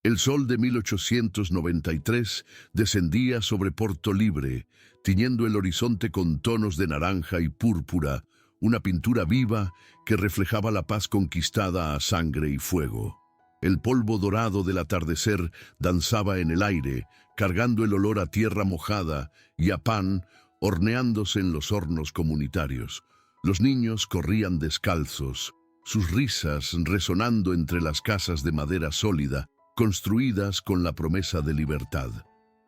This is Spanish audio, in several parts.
El sol de 1893 descendía sobre Porto Libre, tiñendo el horizonte con tonos de naranja y púrpura, una pintura viva que reflejaba la paz conquistada a sangre y fuego. El polvo dorado del atardecer danzaba en el aire, cargando el olor a tierra mojada y a pan horneándose en los hornos comunitarios. Los niños corrían descalzos, sus risas resonando entre las casas de madera sólida, construidas con la promesa de libertad.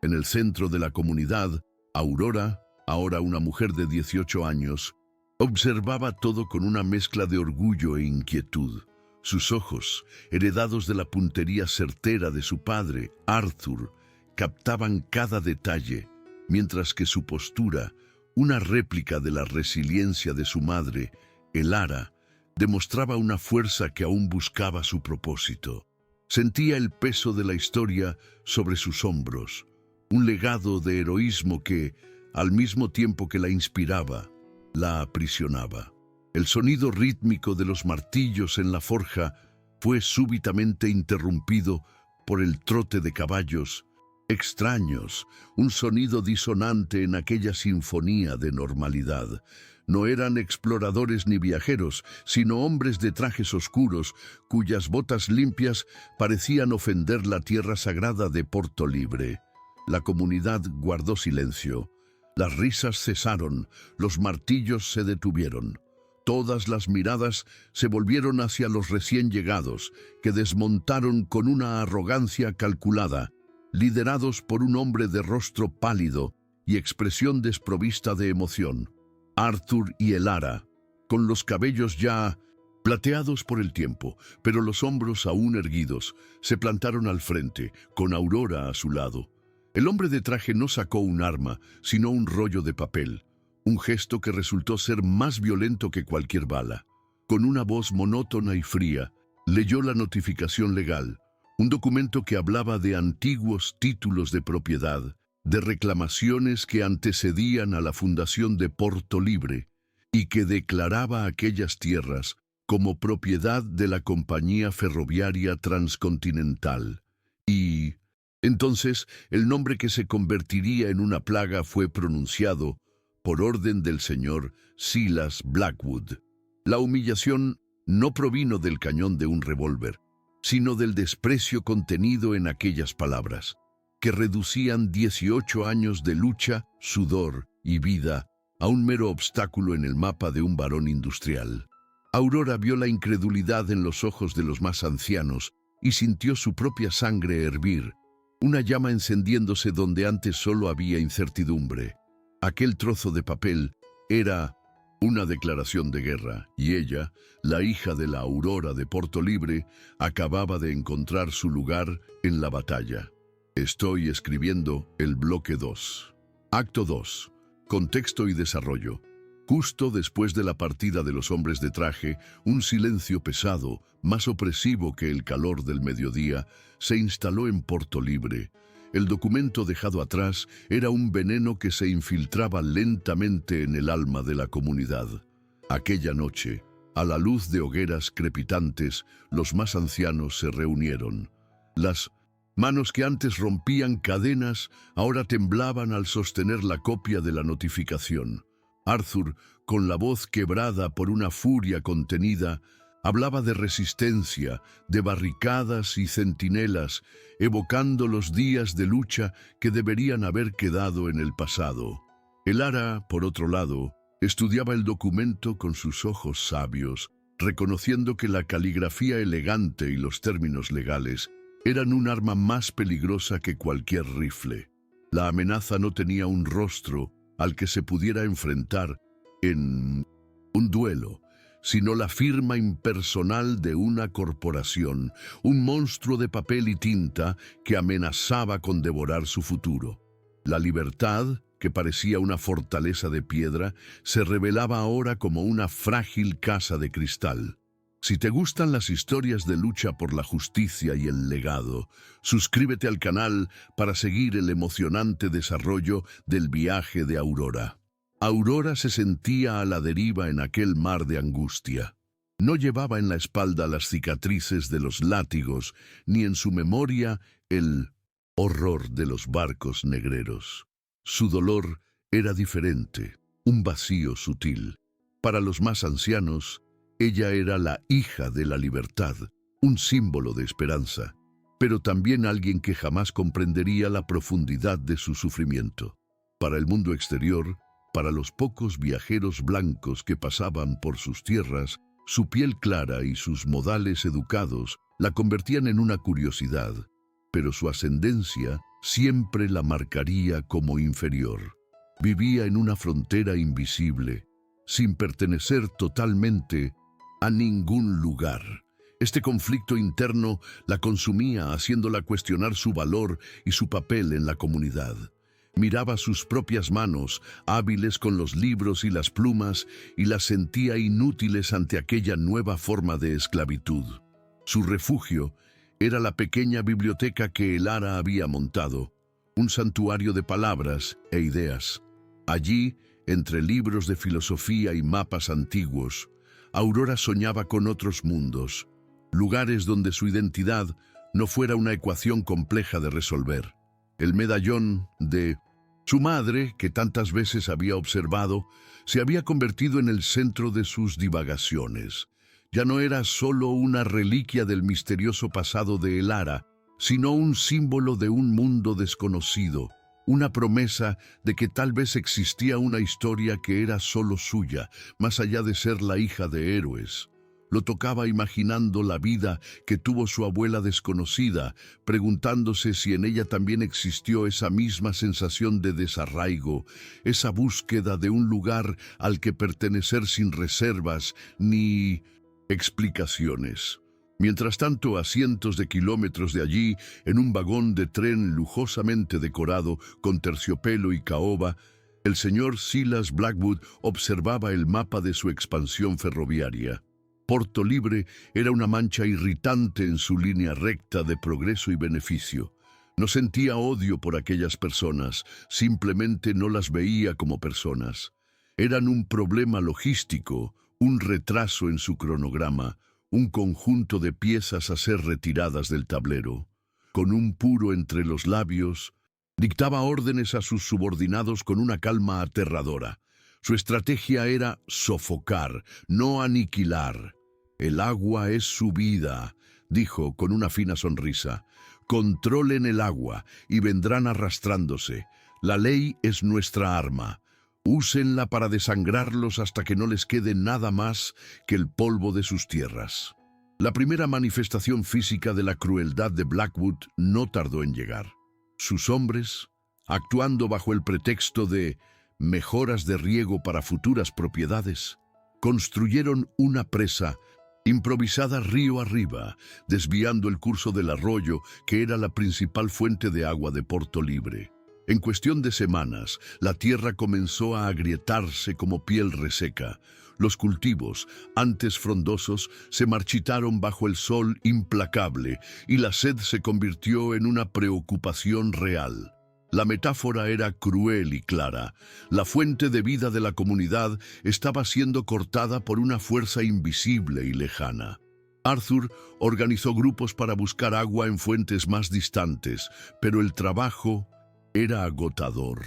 En el centro de la comunidad, Aurora, ahora una mujer de 18 años, observaba todo con una mezcla de orgullo e inquietud. Sus ojos, heredados de la puntería certera de su padre, Arthur, captaban cada detalle, mientras que su postura, una réplica de la resiliencia de su madre, Elara, demostraba una fuerza que aún buscaba su propósito. Sentía el peso de la historia sobre sus hombros, un legado de heroísmo que, al mismo tiempo que la inspiraba, la aprisionaba. El sonido rítmico de los martillos en la forja fue súbitamente interrumpido por el trote de caballos extraños, un sonido disonante en aquella sinfonía de normalidad. No eran exploradores ni viajeros, sino hombres de trajes oscuros, cuyas botas limpias parecían ofender la tierra sagrada de Porto Libre. La comunidad guardó silencio. Las risas cesaron, los martillos se detuvieron. Todas las miradas se volvieron hacia los recién llegados, que desmontaron con una arrogancia calculada, liderados por un hombre de rostro pálido y expresión desprovista de emoción. Arthur y Elara, con los cabellos ya plateados por el tiempo, pero los hombros aún erguidos, se plantaron al frente, con Aurora a su lado. El hombre de traje no sacó un arma, sino un rollo de papel, un gesto que resultó ser más violento que cualquier bala. Con una voz monótona y fría, leyó la notificación legal, un documento que hablaba de antiguos títulos de propiedad, de reclamaciones que antecedían a la fundación de Porto Libre y que declaraba aquellas tierras como propiedad de la Compañía Ferroviaria Transcontinental. Y entonces el nombre que se convertiría en una plaga fue pronunciado por orden del señor Silas Blackwood. La humillación no provino del cañón de un revólver, sino del desprecio contenido en aquellas palabras, que reducían 18 años de lucha, sudor y vida a un mero obstáculo en el mapa de un varón industrial. Aurora vio la incredulidad en los ojos de los más ancianos y sintió su propia sangre hervir, una llama encendiéndose donde antes solo había incertidumbre. Aquel trozo de papel era una declaración de guerra, y ella, la hija de la Aurora de Porto Libre, acababa de encontrar su lugar en la batalla. Estoy escribiendo el bloque 2. Acto 2. Contexto y desarrollo. Justo después de la partida de los hombres de traje, un silencio pesado, más opresivo que el calor del mediodía, se instaló en Porto Libre. El documento dejado atrás era un veneno que se infiltraba lentamente en el alma de la comunidad. Aquella noche, a la luz de hogueras crepitantes, los más ancianos se reunieron. Las manos que antes rompían cadenas ahora temblaban al sostener la copia de la notificación. Arthur, con la voz quebrada por una furia contenida, hablaba de resistencia, de barricadas y centinelas, evocando los días de lucha que deberían haber quedado en el pasado. Elara, por otro lado, estudiaba el documento con sus ojos sabios, reconociendo que la caligrafía elegante y los términos legales eran un arma más peligrosa que cualquier rifle. La amenaza no tenía un rostro al que se pudiera enfrentar en un duelo, sino la firma impersonal de una corporación, un monstruo de papel y tinta que amenazaba con devorar su futuro. La libertad, que parecía una fortaleza de piedra, se revelaba ahora como una frágil casa de cristal. Si te gustan las historias de lucha por la justicia y el legado, suscríbete al canal para seguir el emocionante desarrollo del viaje de Aurora. Aurora se sentía a la deriva en aquel mar de angustia. No llevaba en la espalda las cicatrices de los látigos, ni en su memoria el horror de los barcos negreros. Su dolor era diferente, un vacío sutil. Para los más ancianos, ella era la hija de la libertad, un símbolo de esperanza, pero también alguien que jamás comprendería la profundidad de su sufrimiento. Para el mundo exterior, para los pocos viajeros blancos que pasaban por sus tierras, su piel clara y sus modales educados la convertían en una curiosidad, pero su ascendencia siempre la marcaría como inferior. Vivía en una frontera invisible, sin pertenecer totalmente a ningún lugar. Este conflicto interno la consumía, haciéndola cuestionar su valor y su papel en la comunidad. Miraba sus propias manos, hábiles con los libros y las plumas, y las sentía inútiles ante aquella nueva forma de esclavitud. Su refugio era la pequeña biblioteca que Elara había montado, un santuario de palabras e ideas. Allí, entre libros de filosofía y mapas antiguos, Aurora soñaba con otros mundos, lugares donde su identidad no fuera una ecuación compleja de resolver. El medallón de su madre, que tantas veces había observado, se había convertido en el centro de sus divagaciones. Ya no era solo una reliquia del misterioso pasado de Elara, sino un símbolo de un mundo desconocido, una promesa de que tal vez existía una historia que era solo suya, más allá de ser la hija de héroes. Lo tocaba imaginando la vida que tuvo su abuela desconocida, preguntándose si en ella también existió esa misma sensación de desarraigo, esa búsqueda de un lugar al que pertenecer sin reservas ni explicaciones. Mientras tanto, a cientos de kilómetros de allí, en un vagón de tren lujosamente decorado con terciopelo y caoba, el señor Silas Blackwood observaba el mapa de su expansión ferroviaria. Porto Libre era una mancha irritante en su línea recta de progreso y beneficio. No sentía odio por aquellas personas, simplemente no las veía como personas. Eran un problema logístico, un retraso en su cronograma, un conjunto de piezas a ser retiradas del tablero. Con un puro entre los labios, dictaba órdenes a sus subordinados con una calma aterradora. Su estrategia era sofocar, no aniquilar. «El agua es su vida», dijo con una fina sonrisa. «Controlen el agua y vendrán arrastrándose. La ley es nuestra arma. Úsenla para desangrarlos hasta que no les quede nada más que el polvo de sus tierras». La primera manifestación física de la crueldad de Blackwood no tardó en llegar. Sus hombres, actuando bajo el pretexto de mejoras de riego para futuras propiedades, construyeron una presa improvisada río arriba, desviando el curso del arroyo que era la principal fuente de agua de Porto Libre. En cuestión de semanas, la tierra comenzó a agrietarse como piel reseca. Los cultivos, antes frondosos, se marchitaron bajo el sol implacable y la sed se convirtió en una preocupación real. La metáfora era cruel y clara. La fuente de vida de la comunidad estaba siendo cortada por una fuerza invisible y lejana. Arthur organizó grupos para buscar agua en fuentes más distantes, pero el trabajo era agotador,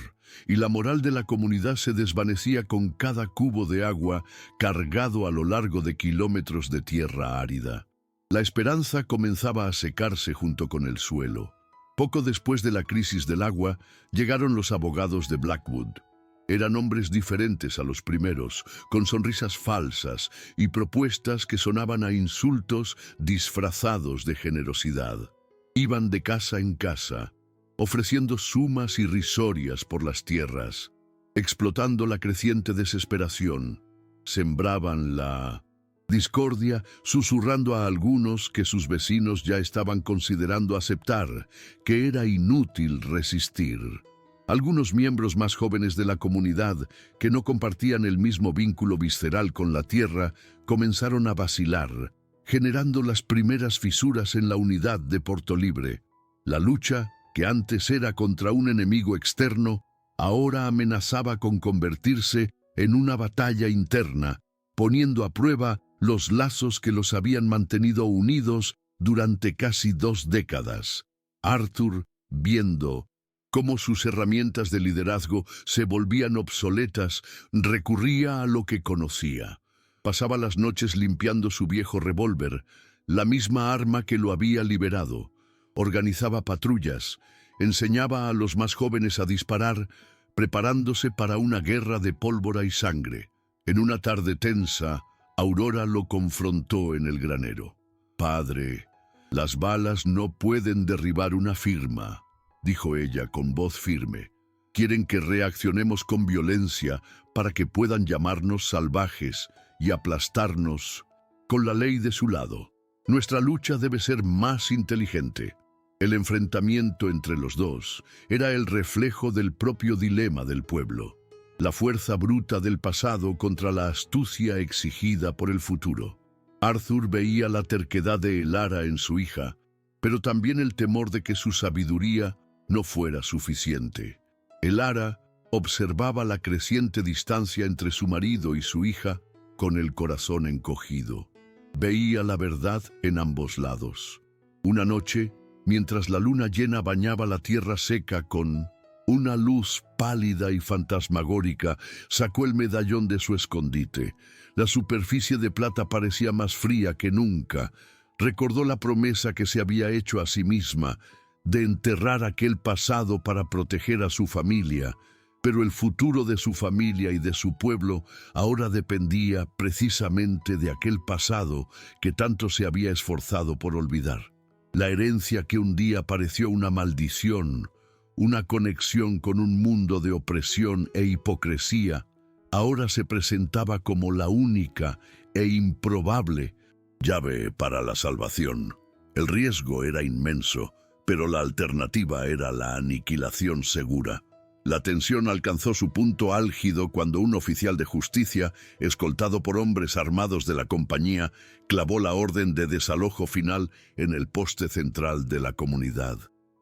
y la moral de la comunidad se desvanecía con cada cubo de agua cargado a lo largo de kilómetros de tierra árida. La esperanza comenzaba a secarse junto con el suelo. Poco después de la crisis del agua, llegaron los abogados de Blackwood. Eran hombres diferentes a los primeros, con sonrisas falsas y propuestas que sonaban a insultos disfrazados de generosidad. Iban de casa en casa, ofreciendo sumas irrisorias por las tierras, explotando la creciente desesperación. Sembraban la discordia, susurrando a algunos que sus vecinos ya estaban considerando aceptar, que era inútil resistir. Algunos miembros más jóvenes de la comunidad, que no compartían el mismo vínculo visceral con la tierra, comenzaron a vacilar, generando las primeras fisuras en la unidad de Porto Libre. La lucha, que antes era contra un enemigo externo, ahora amenazaba con convertirse en una batalla interna, poniendo a prueba los lazos que los habían mantenido unidos durante casi 2 décadas. Arthur, viendo cómo sus herramientas de liderazgo se volvían obsoletas, recurría a lo que conocía. Pasaba las noches limpiando su viejo revólver, la misma arma que lo había liberado. Organizaba patrullas, enseñaba a los más jóvenes a disparar, preparándose para una guerra de pólvora y sangre. En una tarde tensa, Aurora lo confrontó en el granero. «Padre, las balas no pueden derribar una firma», dijo ella con voz firme. «Quieren que reaccionemos con violencia para que puedan llamarnos salvajes y aplastarnos con la ley de su lado. Nuestra lucha debe ser más inteligente». El enfrentamiento entre los dos era el reflejo del propio dilema del pueblo. La fuerza bruta del pasado contra la astucia exigida por el futuro. Arthur veía la terquedad de Elara en su hija, pero también el temor de que su sabiduría no fuera suficiente. Elara observaba la creciente distancia entre su marido y su hija con el corazón encogido. Veía la verdad en ambos lados. Una noche, mientras la luna llena bañaba la tierra seca con una luz pálida y fantasmagórica, sacó el medallón de su escondite. La superficie de plata parecía más fría que nunca. Recordó la promesa que se había hecho a sí misma de enterrar aquel pasado para proteger a su familia, pero el futuro de su familia y de su pueblo ahora dependía precisamente de aquel pasado que tanto se había esforzado por olvidar. La herencia que un día pareció una maldición, una conexión con un mundo de opresión e hipocresía, ahora se presentaba como la única e improbable llave para la salvación. El riesgo era inmenso, pero la alternativa era la aniquilación segura. La tensión alcanzó su punto álgido cuando un oficial de justicia, escoltado por hombres armados de la compañía, clavó la orden de desalojo final en el poste central de la comunidad.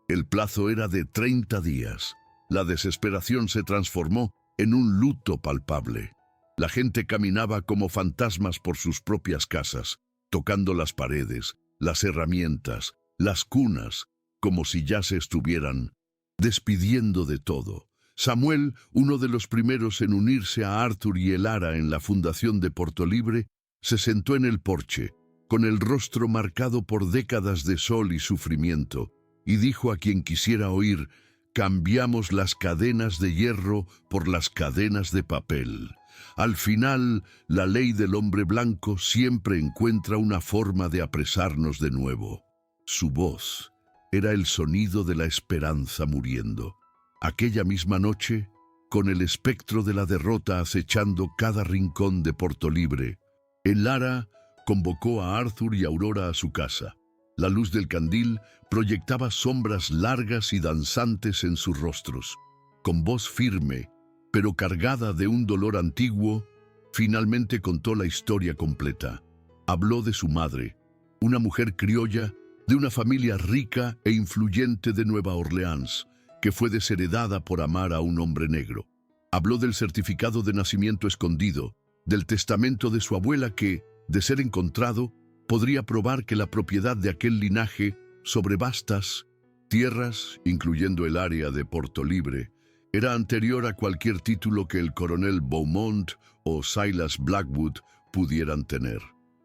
El plazo era de 30 días. La desesperación se transformó en un luto palpable. La gente caminaba como fantasmas por sus propias casas, tocando las paredes, las herramientas, las cunas, como si ya se estuvieran despidiendo de todo. Samuel, uno de los primeros en unirse a Arthur y Elara en la fundación de Portolibre, se sentó en el porche, con el rostro marcado por décadas de sol y sufrimiento, y dijo a quien quisiera oír: «Cambiamos las cadenas de hierro por las cadenas de papel. Al final, la ley del hombre blanco siempre encuentra una forma de apresarnos de nuevo». Su voz era el sonido de la esperanza muriendo. Aquella misma noche, con el espectro de la derrota acechando cada rincón de Portolibre, Elara convocó a Arthur y Aurora a su casa. La luz del candil proyectaba sombras largas y danzantes en sus rostros. Con voz firme, pero cargada de un dolor antiguo, finalmente contó la historia completa. Habló de su madre, una mujer criolla de una familia rica e influyente de Nueva Orleans, que fue desheredada por amar a un hombre negro. Habló del certificado de nacimiento escondido, del testamento de su abuela que, de ser encontrado, podría probar que la propiedad de aquel linaje sobre vastas tierras, incluyendo el área de Portolibre, era anterior a cualquier título que el coronel Beaumont o Silas Blackwood pudieran tener.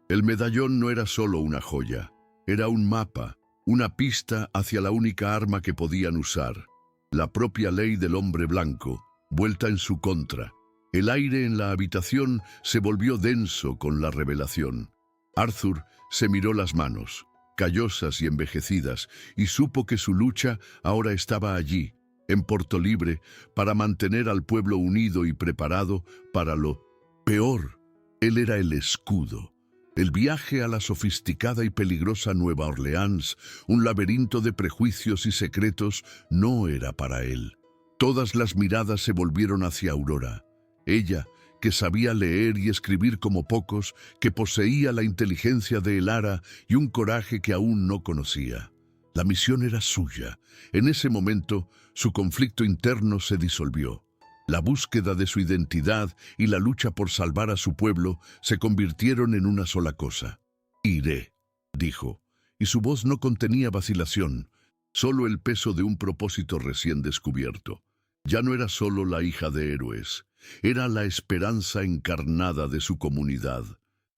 El medallón no era solo una joya, era un mapa, una pista hacia la única arma que podían usar. La propia ley del hombre blanco, vuelta en su contra. El aire en la habitación se volvió denso con la revelación. Arthur se miró las manos, callosas y envejecidas, y supo que su lucha ahora estaba allí, en Portolibre, para mantener al pueblo unido y preparado para lo peor. Él era el escudo. El viaje a la sofisticada y peligrosa Nueva Orleans, un laberinto de prejuicios y secretos, no era para él. Todas las miradas se volvieron hacia Aurora. Ella, que sabía leer y escribir como pocos, que poseía la inteligencia de Elara y un coraje que aún no conocía. La misión era suya. En ese momento, su conflicto interno se disolvió. La búsqueda de su identidad y la lucha por salvar a su pueblo se convirtieron en una sola cosa. «Iré», dijo, y su voz no contenía vacilación, solo el peso de un propósito recién descubierto. Ya no era solo la hija de héroes, era la esperanza encarnada de su comunidad.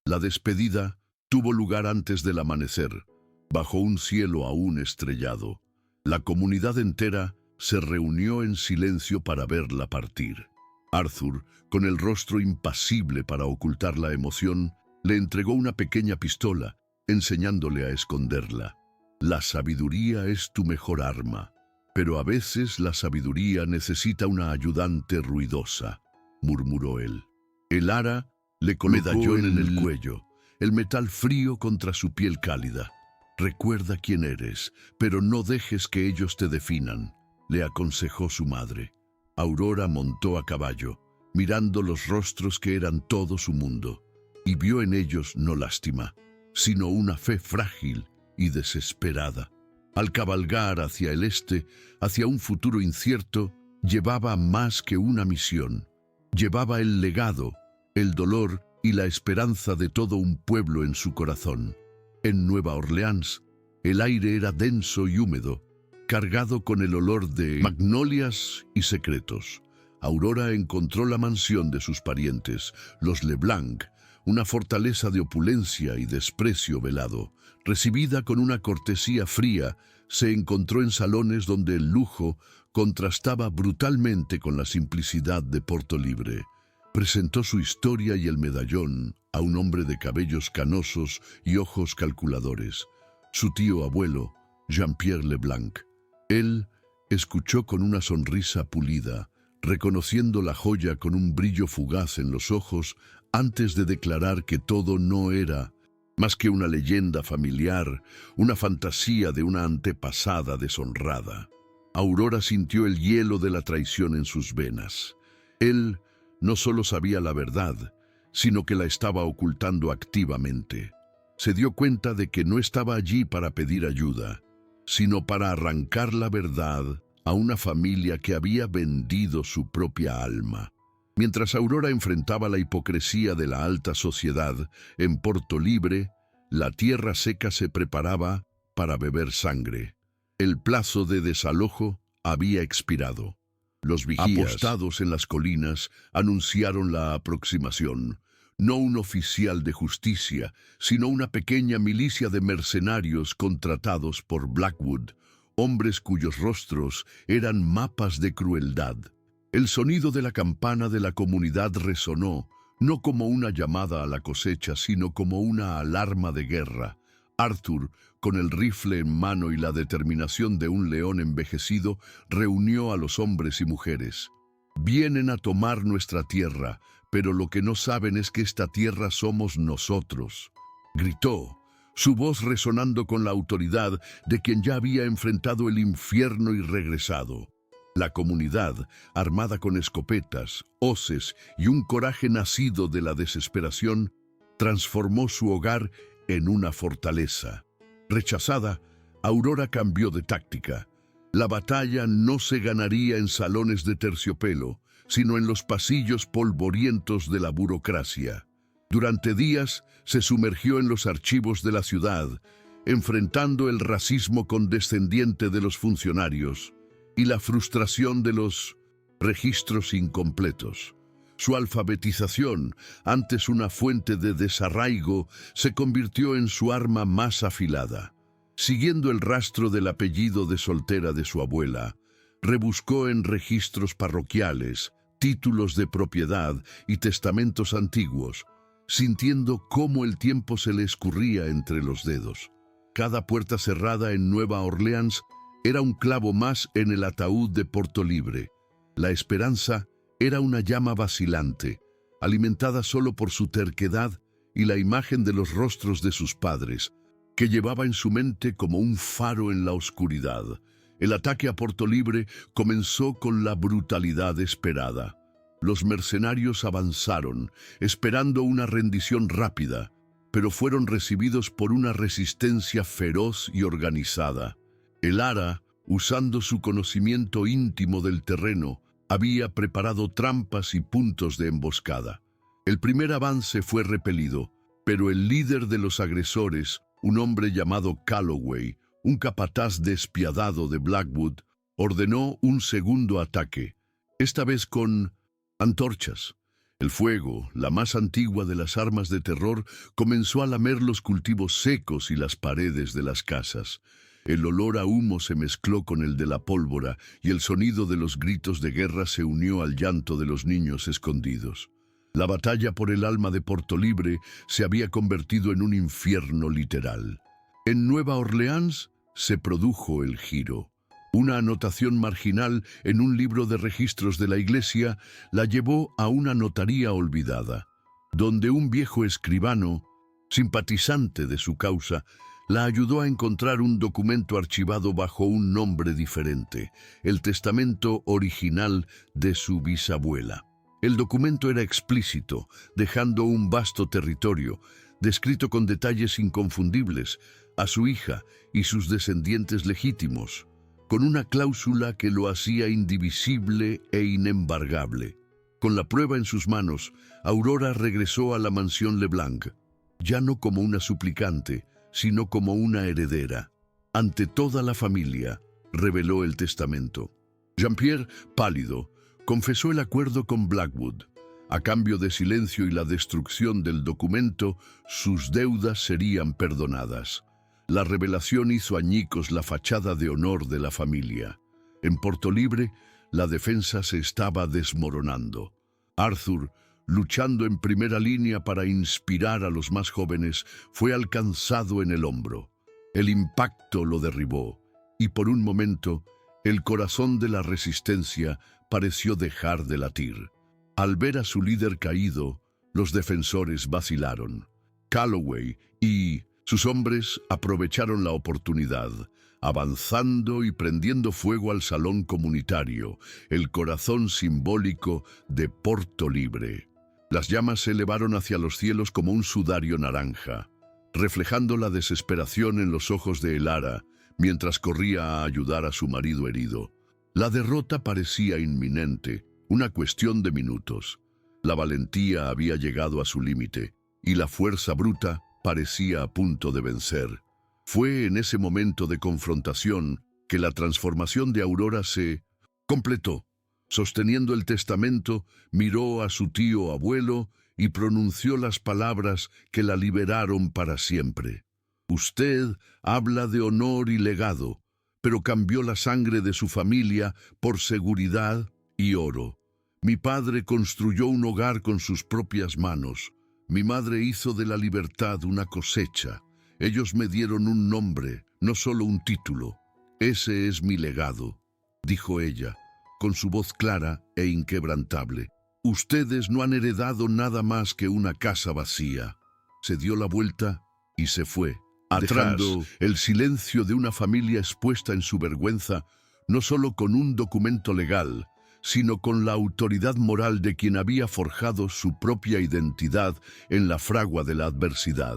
La despedida tuvo lugar antes del amanecer, bajo un cielo aún estrellado. La comunidad entera se reunió en silencio para verla partir. Arthur, con el rostro impasible para ocultar la emoción, le entregó una pequeña pistola, enseñándole a esconderla. «La sabiduría es tu mejor arma, pero a veces la sabiduría necesita una ayudante ruidosa», murmuró él. El ara le colocó medallón en el cuello, el metal frío contra su piel cálida. «Recuerda quién eres, pero no dejes que ellos te definan», le aconsejó su madre. Aurora montó a caballo, mirando los rostros que eran todo su mundo, y vio en ellos no lástima, sino una fe frágil y desesperada. Al cabalgar hacia el este, hacia un futuro incierto, llevaba más que una misión. Llevaba el legado, el dolor y la esperanza de todo un pueblo en su corazón. En Nueva Orleans, el aire era denso y húmedo, cargado con el olor de magnolias y secretos. Aurora encontró la mansión de sus parientes, los LeBlanc, una fortaleza de opulencia y desprecio velado. Recibida con una cortesía fría, se encontró en salones donde el lujo contrastaba brutalmente con la simplicidad de Porto Libre. Presentó su historia y el medallón a un hombre de cabellos canosos y ojos calculadores, su tío abuelo, Jean-Pierre Leblanc. Él escuchó con una sonrisa pulida, reconociendo la joya con un brillo fugaz en los ojos, antes de declarar que todo no era más que una leyenda familiar, una fantasía de una antepasada deshonrada. Aurora sintió el hielo de la traición en sus venas. Él no solo sabía la verdad, sino que la estaba ocultando activamente. Se dio cuenta de que no estaba allí para pedir ayuda, sino para arrancar la verdad a una familia que había vendido su propia alma. Mientras Aurora enfrentaba la hipocresía de la alta sociedad, en Porto Libre, la tierra seca se preparaba para beber sangre. El plazo de desalojo había expirado. Los vigías, apostados en las colinas, anunciaron la aproximación. No un oficial de justicia, sino una pequeña milicia de mercenarios contratados por Blackwood, hombres cuyos rostros eran mapas de crueldad. El sonido de la campana de la comunidad resonó, no como una llamada a la cosecha, sino como una alarma de guerra. Arthur, con el rifle en mano y la determinación de un león envejecido, reunió a los hombres y mujeres. «Vienen a tomar nuestra tierra, pero lo que no saben es que esta tierra somos nosotros», gritó, su voz resonando con la autoridad de quien ya había enfrentado el infierno y regresado. La comunidad, armada con escopetas, hoces y un coraje nacido de la desesperación, transformó su hogar en una fortaleza. Rechazada, Aurora cambió de táctica. La batalla no se ganaría en salones de terciopelo, sino en los pasillos polvorientos de la burocracia. Durante días se sumergió en los archivos de la ciudad, enfrentando el racismo condescendiente de los funcionarios y la frustración de los registros incompletos. Su alfabetización, antes una fuente de desarraigo, se convirtió en su arma más afilada. Siguiendo el rastro del apellido de soltera de su abuela, rebuscó en registros parroquiales, títulos de propiedad y testamentos antiguos, sintiendo cómo el tiempo se le escurría entre los dedos. Cada puerta cerrada en Nueva Orleans era un clavo más en el ataúd de Porto Libre. La esperanza era una llama vacilante, alimentada solo por su terquedad y la imagen de los rostros de sus padres, que llevaba en su mente como un faro en la oscuridad. El ataque a Porto Libre comenzó con la brutalidad esperada. Los mercenarios avanzaron, esperando una rendición rápida, pero fueron recibidos por una resistencia feroz y organizada. El ara, usando su conocimiento íntimo del terreno, había preparado trampas y puntos de emboscada. El primer avance fue repelido, pero el líder de los agresores, un hombre llamado Calloway, un capataz despiadado de Blackwood, ordenó un segundo ataque, esta vez con antorchas. El fuego, la más antigua de las armas de terror, comenzó a lamer los cultivos secos y las paredes de las casas. El olor a humo se mezcló con el de la pólvora y el sonido de los gritos de guerra se unió al llanto de los niños escondidos. La batalla por el alma de Portolibre se había convertido en un infierno literal. En Nueva Orleans se produjo el giro. Una anotación marginal en un libro de registros de la iglesia la llevó a una notaría olvidada, donde un viejo escribano, simpatizante de su causa, la ayudó a encontrar un documento archivado bajo un nombre diferente, el testamento original de su bisabuela. El documento era explícito, dejando un vasto territorio, descrito con detalles inconfundibles, a su hija y sus descendientes legítimos, con una cláusula que lo hacía indivisible e inembargable. Con la prueba en sus manos, Aurora regresó a la mansión Leblanc, ya no como una suplicante, sino como una heredera. Ante toda la familia, reveló el testamento. Jean-Pierre, pálido, confesó el acuerdo con Blackwood. A cambio de silencio y la destrucción del documento, sus deudas serían perdonadas. La revelación hizo añicos la fachada de honor de la familia. En Portolibre, la defensa se estaba desmoronando. Arthur, luchando en primera línea para inspirar a los más jóvenes, fue alcanzado en el hombro. El impacto lo derribó, y por un momento, el corazón de la resistencia pareció dejar de latir. Al ver a su líder caído, los defensores vacilaron. Calloway y sus hombres aprovecharon la oportunidad, avanzando y prendiendo fuego al salón comunitario, el corazón simbólico de Portolibre. Las llamas se elevaron hacia los cielos como un sudario naranja, reflejando la desesperación en los ojos de Elara, mientras corría a ayudar a su marido herido. La derrota parecía inminente, una cuestión de minutos. La valentía había llegado a su límite, y la fuerza bruta parecía a punto de vencer. Fue en ese momento de confrontación que la transformación de Aurora se completó. Sosteniendo el testamento, miró a su tío abuelo y pronunció las palabras que la liberaron para siempre. Usted habla de honor y legado, pero cambió la sangre de su familia por seguridad y oro. Mi padre construyó un hogar con sus propias manos. Mi madre hizo de la libertad una cosecha. Ellos me dieron un nombre, no solo un título. Ese es mi legado, dijo ella, con su voz clara e inquebrantable. Ustedes no han heredado nada más que una casa vacía. Se dio la vuelta y se fue, dejando el silencio de una familia expuesta en su vergüenza, no solo con un documento legal, sino con la autoridad moral de quien había forjado su propia identidad en la fragua de la adversidad.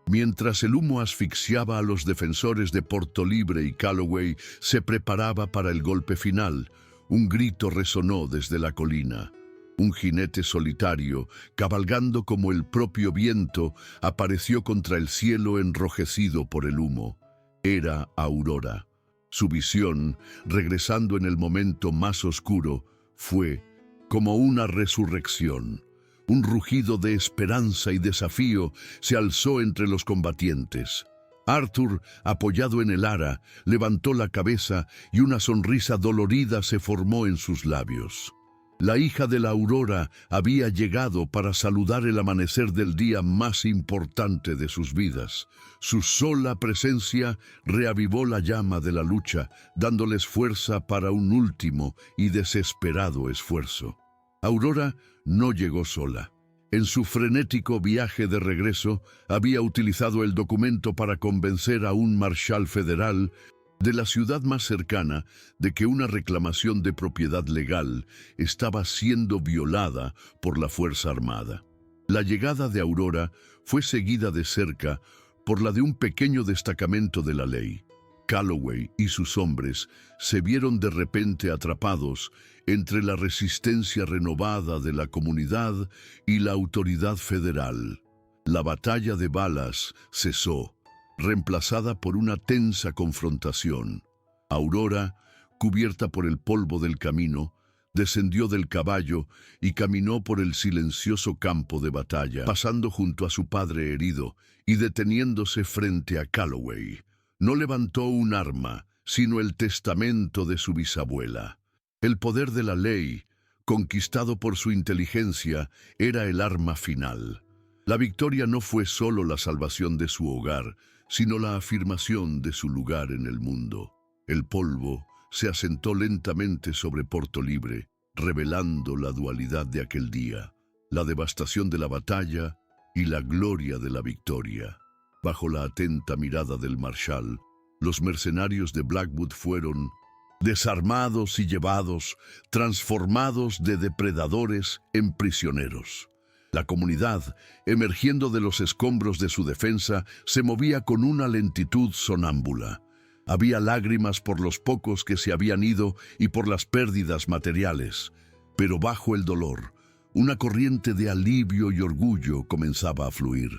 Mientras el humo asfixiaba a los defensores de Portolibre y Calloway se preparaba para el golpe final, un grito resonó desde la colina. Un jinete solitario, cabalgando como el propio viento, apareció contra el cielo enrojecido por el humo. Era Aurora. Su visión, regresando en el momento más oscuro, fue como una resurrección. Un rugido de esperanza y desafío se alzó entre los combatientes. Arthur, apoyado en el ara, levantó la cabeza y una sonrisa dolorida se formó en sus labios. La hija de la aurora había llegado para saludar el amanecer del día más importante de sus vidas. Su sola presencia reavivó la llama de la lucha, dándoles fuerza para un último y desesperado esfuerzo. Aurora no llegó sola. En su frenético viaje de regreso, había utilizado el documento para convencer a un marshal federal de la ciudad más cercana de que una reclamación de propiedad legal estaba siendo violada por la Fuerza Armada. La llegada de Aurora fue seguida de cerca por la de un pequeño destacamento de la ley. Calloway y sus hombres se vieron de repente atrapados entre la resistencia renovada de la comunidad y la autoridad federal. La batalla de balas cesó, reemplazada por una tensa confrontación. Aurora, cubierta por el polvo del camino, descendió del caballo y caminó por el silencioso campo de batalla, pasando junto a su padre herido y deteniéndose frente a Calloway. No levantó un arma, sino el testamento de su bisabuela. El poder de la ley, conquistado por su inteligencia, era el arma final. La victoria no fue solo la salvación de su hogar, sino la afirmación de su lugar en el mundo. El polvo se asentó lentamente sobre Porto Libre, revelando la dualidad de aquel día, la devastación de la batalla y la gloria de la victoria. Bajo la atenta mirada del marshal, los mercenarios de Blackwood fueron desarmados y llevados, transformados de depredadores en prisioneros. La comunidad, emergiendo de los escombros de su defensa, se movía con una lentitud sonámbula. Había lágrimas por los pocos que se habían ido y por las pérdidas materiales, pero bajo el dolor, una corriente de alivio y orgullo comenzaba a fluir.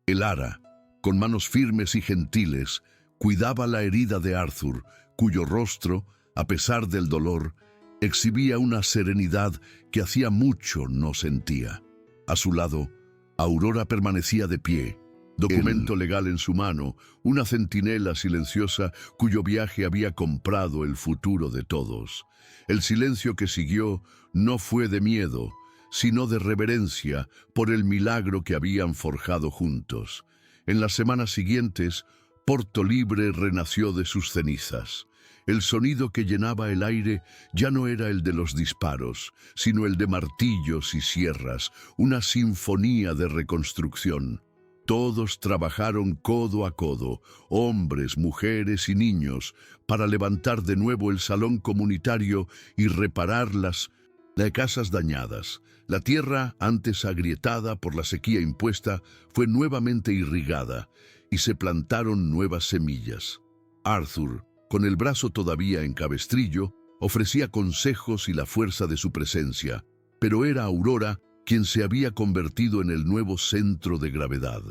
El Ara, con manos firmes y gentiles, cuidaba la herida de Arthur, cuyo rostro, a pesar del dolor, exhibía una serenidad que hacía mucho no sentía. A su lado, Aurora permanecía de pie, documento legal en su mano, una centinela silenciosa cuyo viaje había comprado el futuro de todos. El silencio que siguió no fue de miedo, sino de reverencia por el milagro que habían forjado juntos. En las semanas siguientes, Porto Libre renació de sus cenizas. El sonido que llenaba el aire ya no era el de los disparos, sino el de martillos y sierras, una sinfonía de reconstrucción. Todos trabajaron codo a codo, hombres, mujeres y niños, para levantar de nuevo el salón comunitario y reparar las casas dañadas. La tierra, antes agrietada por la sequía impuesta, fue nuevamente irrigada y se plantaron nuevas semillas. Arthur, con el brazo todavía en cabestrillo, ofrecía consejos y la fuerza de su presencia, pero era Aurora quien se había convertido en el nuevo centro de gravedad.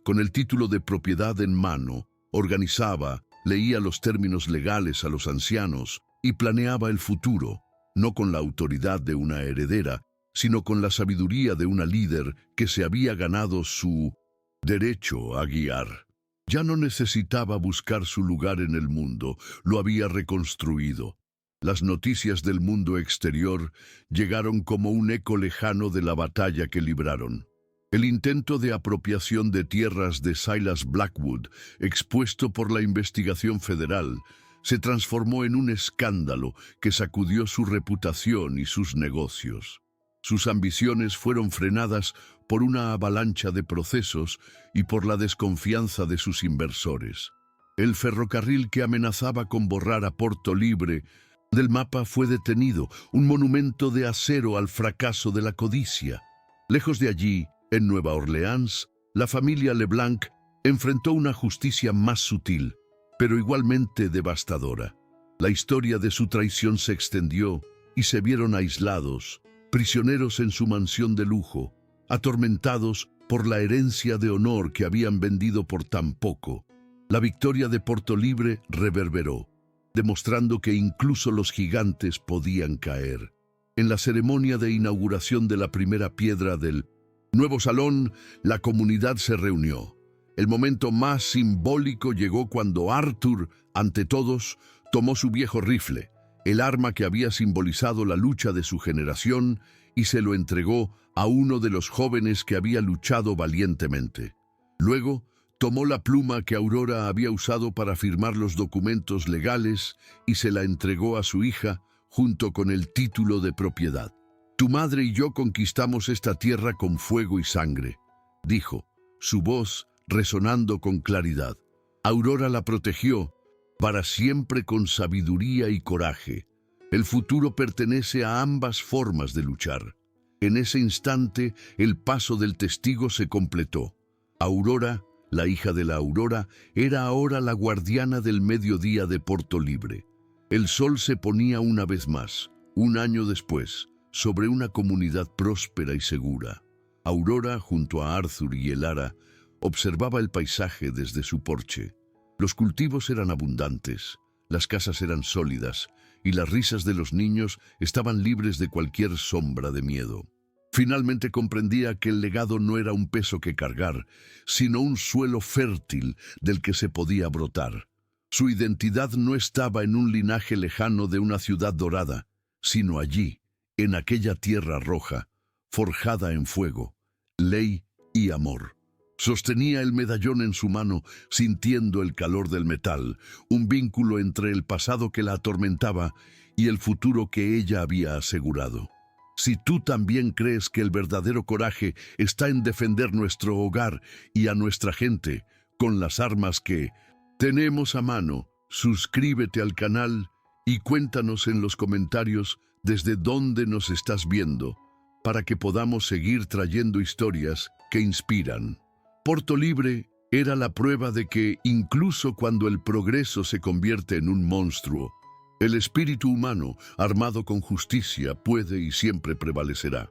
Con el título de propiedad en mano, organizaba, leía los términos legales a los ancianos y planeaba el futuro, no con la autoridad de una heredera, sino con la sabiduría de una líder que se había ganado su derecho a guiar. Ya no necesitaba buscar su lugar en el mundo, lo había reconstruido. Las noticias del mundo exterior llegaron como un eco lejano de la batalla que libraron. El intento de apropiación de tierras de Silas Blackwood, expuesto por la investigación federal, se transformó en un escándalo que sacudió su reputación y sus negocios. Sus ambiciones fueron frenadas por una avalancha de procesos y por la desconfianza de sus inversores. El ferrocarril que amenazaba con borrar a Porto Libre del mapa fue detenido, un monumento de acero al fracaso de la codicia. Lejos de allí, en Nueva Orleans, la familia LeBlanc enfrentó una justicia más sutil, pero igualmente devastadora. La historia de su traición se extendió y se vieron aislados, prisioneros en su mansión de lujo, atormentados por la herencia de honor que habían vendido por tan poco. La victoria de Porto Libre reverberó, demostrando que incluso los gigantes podían caer. En la ceremonia de inauguración de la primera piedra del nuevo salón, la comunidad se reunió. El momento más simbólico llegó cuando Arthur, ante todos, tomó su viejo rifle, el arma que había simbolizado la lucha de su generación, y se lo entregó a uno de los jóvenes que había luchado valientemente. Luego, tomó la pluma que Aurora había usado para firmar los documentos legales y se la entregó a su hija junto con el título de propiedad. «Tu madre y yo conquistamos esta tierra con fuego y sangre», dijo, su voz resonando con claridad. Aurora la protegió, para siempre con sabiduría y coraje. El futuro pertenece a ambas formas de luchar. En ese instante, el paso del testigo se completó. Aurora, La hija de la aurora era ahora la guardiana del mediodía de Portolibre. El sol se ponía una vez más, un año después, sobre una comunidad próspera y segura. Aurora, junto a Arthur y Elara, observaba el paisaje desde su porche. Los cultivos eran abundantes, las casas eran sólidas, y las risas de los niños estaban libres de cualquier sombra de miedo. Finalmente comprendía que el legado no era un peso que cargar, sino un suelo fértil del que se podía brotar. Su identidad no estaba en un linaje lejano de una ciudad dorada, sino allí, en aquella tierra roja, forjada en fuego, ley y amor. Sostenía el medallón en su mano, sintiendo el calor del metal, un vínculo entre el pasado que la atormentaba y el futuro que ella había asegurado. Si tú también crees que el verdadero coraje está en defender nuestro hogar y a nuestra gente con las armas que tenemos a mano, suscríbete al canal y cuéntanos en los comentarios desde dónde nos estás viendo, para que podamos seguir trayendo historias que inspiran. Portolibre era la prueba de que, incluso cuando el progreso se convierte en un monstruo, el espíritu humano, armado con justicia, puede y siempre prevalecerá.